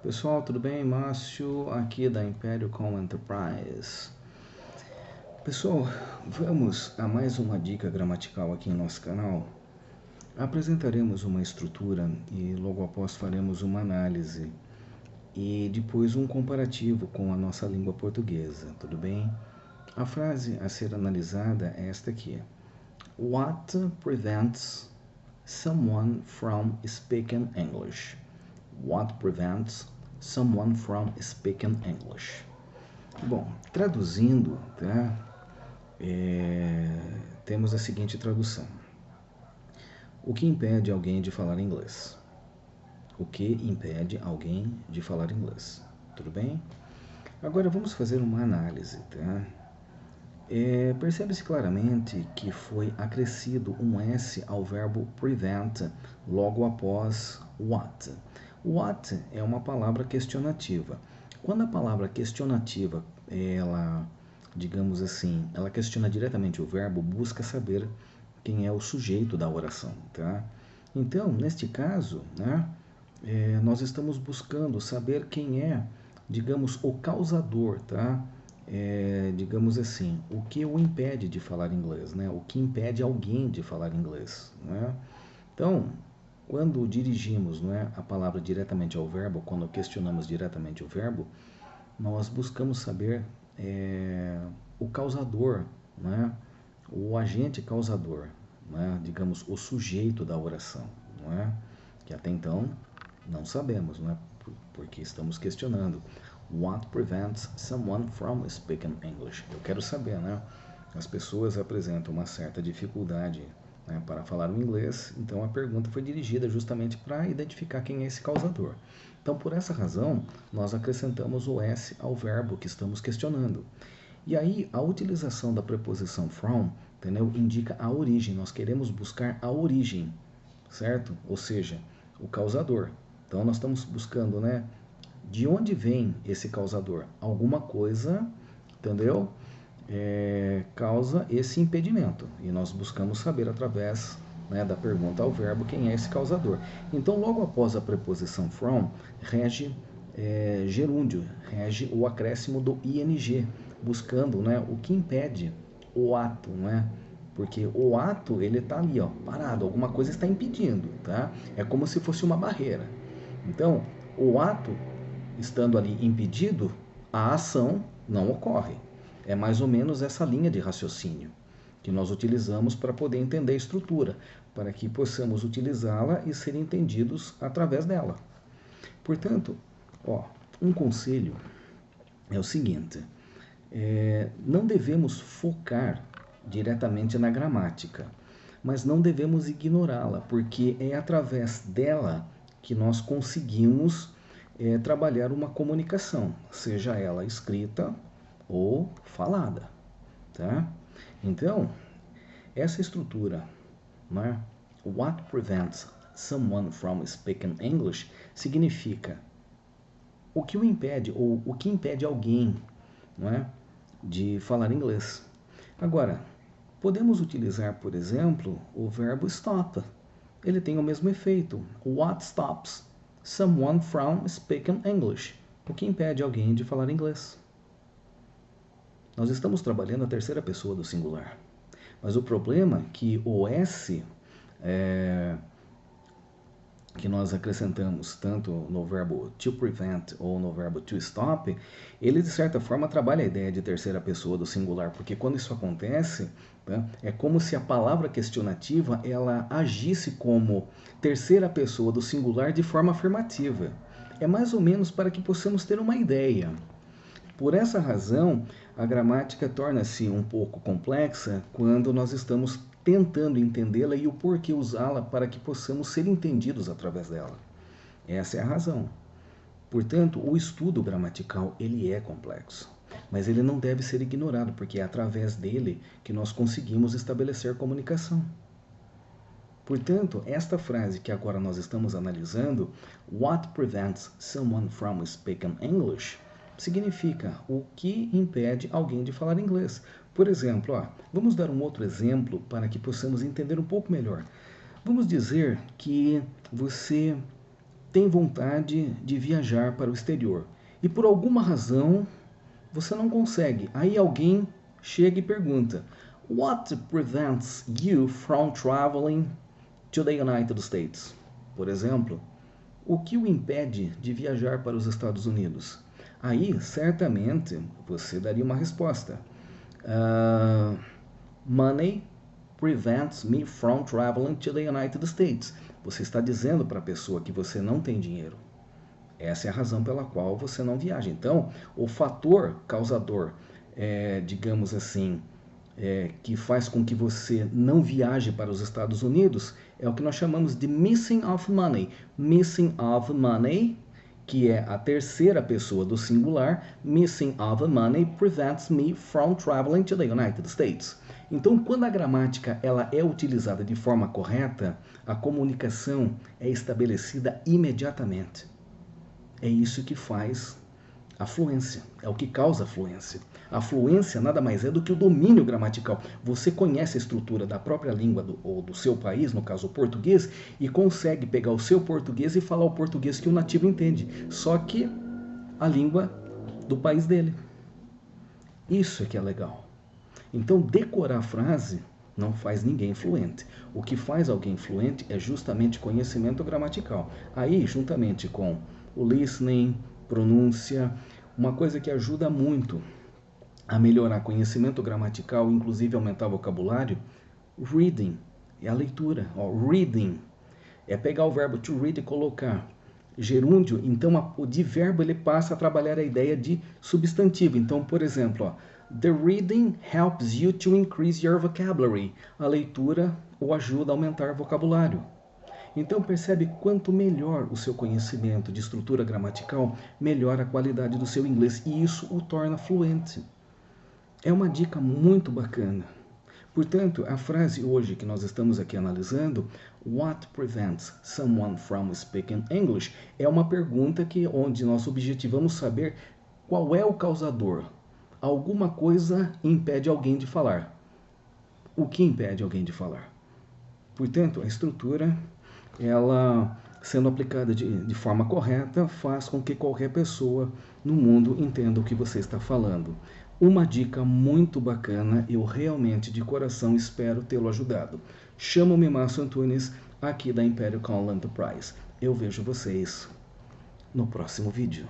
Pessoal, tudo bem? Márcio aqui da Império Com Enterprise. Pessoal, vamos a mais uma dica gramatical aqui em nosso canal. Apresentaremos uma estrutura e logo após faremos uma análise e depois um comparativo com a nossa língua portuguesa, tudo bem? A frase a ser analisada é esta aqui. What prevents someone from speaking English? What prevents someone from speaking English? Bom, traduzindo, tá? Temos a seguinte tradução. O que impede alguém de falar inglês? O que impede alguém de falar inglês? Tudo bem? Agora vamos fazer uma análise, tá? Percebe-se claramente que foi acrescido um S ao verbo prevent logo após what. What é uma palavra questionativa. Quando a palavra questionativa, ela, digamos assim, ela questiona diretamente o verbo, busca saber quem é o sujeito da oração, tá? Então, neste caso, né, nós estamos buscando saber quem é, digamos, o causador, tá? Digamos assim, o que o impede de falar inglês, né? O que impede alguém de falar inglês, né? Então, quando dirigimos, né, a palavra diretamente ao verbo, quando questionamos diretamente o verbo, nós buscamos saber o causador, né? O agente causador, né? Digamos, o sujeito da oração, não é? Que até então não sabemos, não é? Porque estamos questionando. What prevents someone from speaking English? Eu quero saber, né? As pessoas apresentam uma certa dificuldade, né, para falar o inglês, então a pergunta foi dirigida justamente para identificar quem é esse causador. Então, por essa razão, nós acrescentamos o S ao verbo que estamos questionando. E aí, a utilização da preposição from, entendeu? Indica a origem. Nós queremos buscar a origem, certo? Ou seja, o causador. Então, nós estamos buscando, né? De onde vem esse causador? Alguma coisa, entendeu? Causa esse impedimento. E nós buscamos saber através, né, da pergunta ao verbo quem é esse causador. Então, logo após a preposição from, rege gerúndio, rege o acréscimo do ing, buscando, né, o que impede o ato, né? Porque o ato, ele está ali, ó, parado, alguma coisa está impedindo, tá? É como se fosse uma barreira. Então, o ato estando ali impedido, a ação não ocorre. É mais ou menos essa linha de raciocínio que nós utilizamos para poder entender a estrutura, para que possamos utilizá-la e ser entendidos através dela. Portanto, ó, um conselho é o seguinte: não devemos focar diretamente na gramática, mas não devemos ignorá-la, porque é através dela que nós conseguimos trabalhar uma comunicação, seja ela escrita ou falada, tá? Então, essa estrutura, né? What prevents someone from speaking English significa o que o impede ou o que impede alguém, não é, de falar inglês. Agora, podemos utilizar, por exemplo, o verbo stop. Ele tem o mesmo efeito. What stops someone from speaking English? O que impede alguém de falar inglês? Nós estamos trabalhando a terceira pessoa do singular. Mas o problema é que o S que nós acrescentamos tanto no verbo to prevent ou no verbo to stop, ele de certa forma trabalha a ideia de terceira pessoa do singular, porque quando isso acontece, né, é como se a palavra questionativa ela agisse como terceira pessoa do singular de forma afirmativa. É mais ou menos para que possamos ter uma ideia. Por essa razão, a gramática torna-se um pouco complexa quando nós estamos tentando entendê-la e o porquê usá-la para que possamos ser entendidos através dela. Essa é a razão. Portanto, o estudo gramatical ele é complexo, mas ele não deve ser ignorado, porque é através dele que nós conseguimos estabelecer comunicação. Portanto, esta frase que agora nós estamos analisando, What prevents someone from speaking English? Significa o que impede alguém de falar inglês. Por exemplo, vamos dar um outro exemplo para que possamos entender um pouco melhor. Vamos dizer que você tem vontade de viajar para o exterior e por alguma razão você não consegue. Aí alguém chega e pergunta: What prevents you from traveling to the United States? Por exemplo, o que o impede de viajar para os Estados Unidos? Aí, certamente, você daria uma resposta. Money prevents me from traveling to the United States. Você está dizendo para a pessoa que você não tem dinheiro. Essa é a razão pela qual você não viaja. Então, o fator causador, digamos assim, que faz com que você não viaje para os Estados Unidos é o que nós chamamos de missing of money. Missing of money, que é a terceira pessoa do singular, missing of money prevents me from traveling to the United States. Então, quando a gramática ela é utilizada de forma correta, a comunicação é estabelecida imediatamente. É isso que faz a fluência, é o que causa a fluência. A fluência nada mais é do que o domínio gramatical. Você conhece a estrutura da própria língua ou do seu país, no caso o português, e consegue pegar o seu português e falar o português que o nativo entende, só que a língua do país dele. Isso é que é legal. Então, decorar a frase não faz ninguém fluente. O que faz alguém fluente é justamente conhecimento gramatical. Aí, juntamente com o listening, pronúncia, uma coisa que ajuda muito a melhorar conhecimento gramatical, inclusive aumentar o vocabulário, reading, é a leitura. Reading é pegar o verbo to read e colocar gerúndio, então o de verbo ele passa a trabalhar a ideia de substantivo. Então, por exemplo, the reading helps you to increase your vocabulary. A leitura o ajuda a aumentar o vocabulário. Então percebe quanto melhor o seu conhecimento de estrutura gramatical, melhor a qualidade do seu inglês e isso o torna fluente. É uma dica muito bacana. Portanto, a frase hoje que nós estamos aqui analisando, What prevents someone from speaking English? É uma pergunta onde nós objetivamos saber qual é o causador. Alguma coisa impede alguém de falar. O que impede alguém de falar? Portanto, a estrutura, ela sendo aplicada de forma correta, faz com que qualquer pessoa no mundo entenda o que você está falando. Uma dica muito bacana, eu realmente de coração espero tê-lo ajudado. Chamo-me Márcio Antunes, aqui da Imperial College Enterprise. Eu vejo vocês no próximo vídeo.